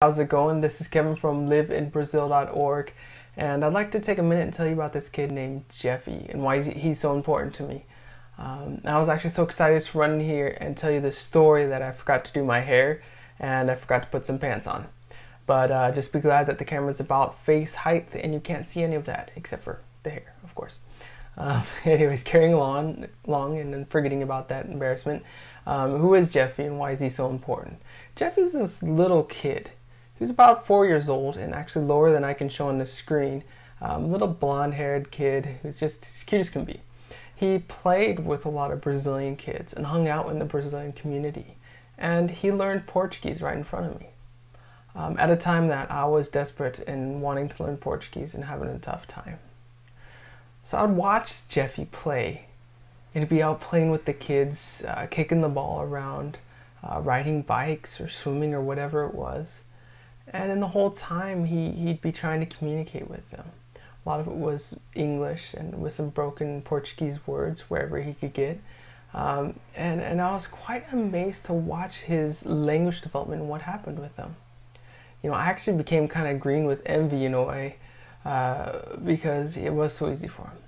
How's it going? This is Kevin from liveinbrazil.org, and I'd like to take a minute and tell you about this kid named Jeffy and why he's so important to me. I was actually so excited to run in here and tell you the story that I forgot to do my hair and I forgot to put some pants on. But just be glad that the camera's about face height and you can't see any of that except for the hair, of course. Anyways, carrying along and then forgetting about that embarrassment. Who is Jeffy and why is he so important? Jeffy's this little kid. He's about 4 years old and actually lower than I can show on the screen. Little blonde-haired kid who's just as cute as can be. He played with a lot of Brazilian kids and hung out in the Brazilian community. And he learned Portuguese right in front of me. At a time that I was desperate in wanting to learn Portuguese and having a tough time. So I'd watch Jeffy play. And he'd be out playing with the kids, kicking the ball around, riding bikes or swimming or whatever it was. And in the whole time, he'd be trying to communicate with them. A lot of it was English and with some broken Portuguese words wherever he could get. And I was quite amazed to watch his language development and what happened with them. You know, I actually became kind of green with envy in a way because it was so easy for him.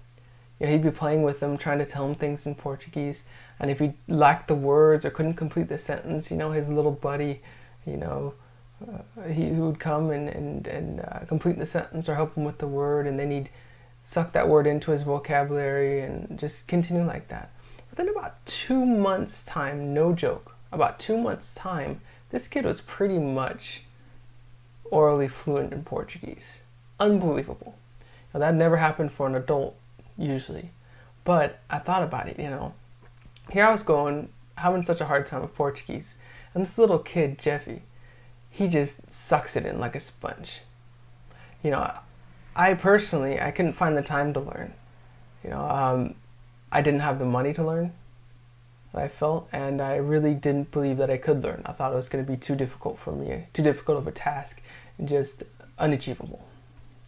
You know, he'd be playing with them, trying to tell him things in Portuguese. And if he lacked the words or couldn't complete the sentence, you know, his little buddy, you know, he would come and complete the sentence or help him with the word, and then he'd suck that word into his vocabulary and just continue like that. But then about 2 months' time, no joke, about 2 months' time, this kid was pretty much orally fluent in Portuguese. Unbelievable. Now, that never happened for an adult, usually. But I thought about it, you know. Here I was going, having such a hard time with Portuguese, and this little kid, Jeffy, he just sucks it in like a sponge. You know, I personally, I couldn't find the time to learn. You know, I didn't have the money to learn, I felt, and I really didn't believe that I could learn. I thought it was going to be too difficult for me, too difficult of a task, and just unachievable.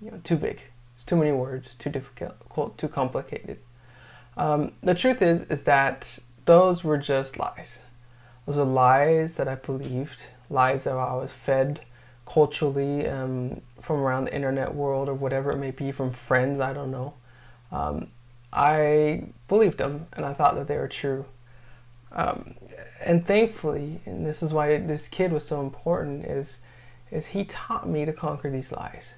You know, too big. It's too many words, too difficult, too complicated. The truth is that those were just lies. Those are lies that I believed, lies that I was fed culturally from around the internet world or whatever it may be, from friends, I don't know. I believed them and I thought that they were true. And thankfully, and this is why this kid was so important, is he taught me to conquer these lies.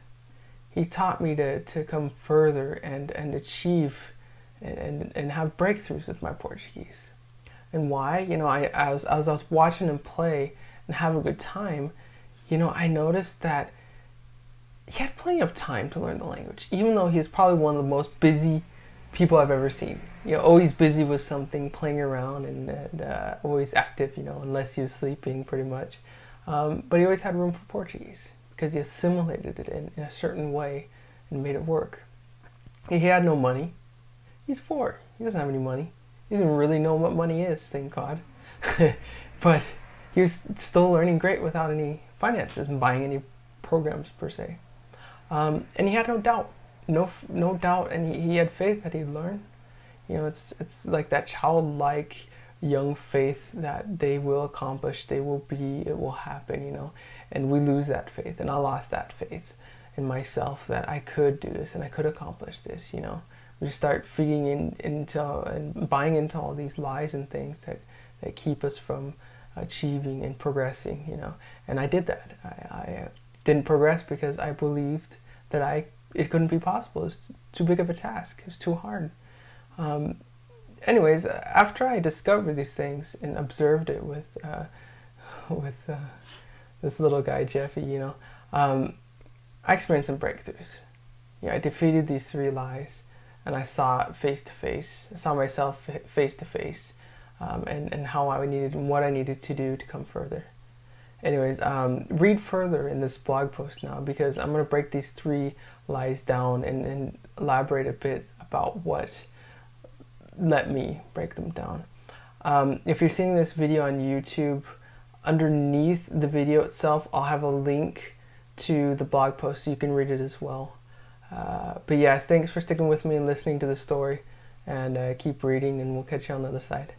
He taught me to come further and achieve and have breakthroughs with my Portuguese. And why? You know, as I was watching him play and have a good time, you know, I noticed that he had plenty of time to learn the language, even though he's probably one of the most busy people I've ever seen. You know, always busy with something, playing around and always active, you know, unless he was sleeping pretty much. But he always had room for Portuguese because he assimilated it in a certain way and made it work. He had no money. He's 4. He doesn't have any money. He doesn't really know what money is, thank God. But he was still learning great without any finances and buying any programs per se. And he had no doubt, no doubt, and he had faith that he'd learn. You know, it's like that childlike young faith that they will accomplish, they will be, it will happen, you know. And we lose that faith, and I lost that faith in myself that I could do this and I could accomplish this, you know. We just start feeding into and buying into all these lies and things that keep us from achieving and progressing, you know. And I did that. I didn't progress because I believed that it couldn't be possible. It was too big of a task. It was too hard. Anyways, after I discovered these things and observed it with this little guy Jeffy, you know, I experienced some breakthroughs. Yeah, I defeated these 3 lies. And I saw it face to face. I saw myself face to face, and how I needed and what I needed to do to come further. Anyways, read further in this blog post now because I'm going to break these 3 lies down and elaborate a bit about what let me break them down. If you're seeing this video on YouTube, underneath the video itself, I'll have a link to the blog post so you can read it as well. But yes, thanks for sticking with me and listening to the story, and keep reading, and we'll catch you on the other side.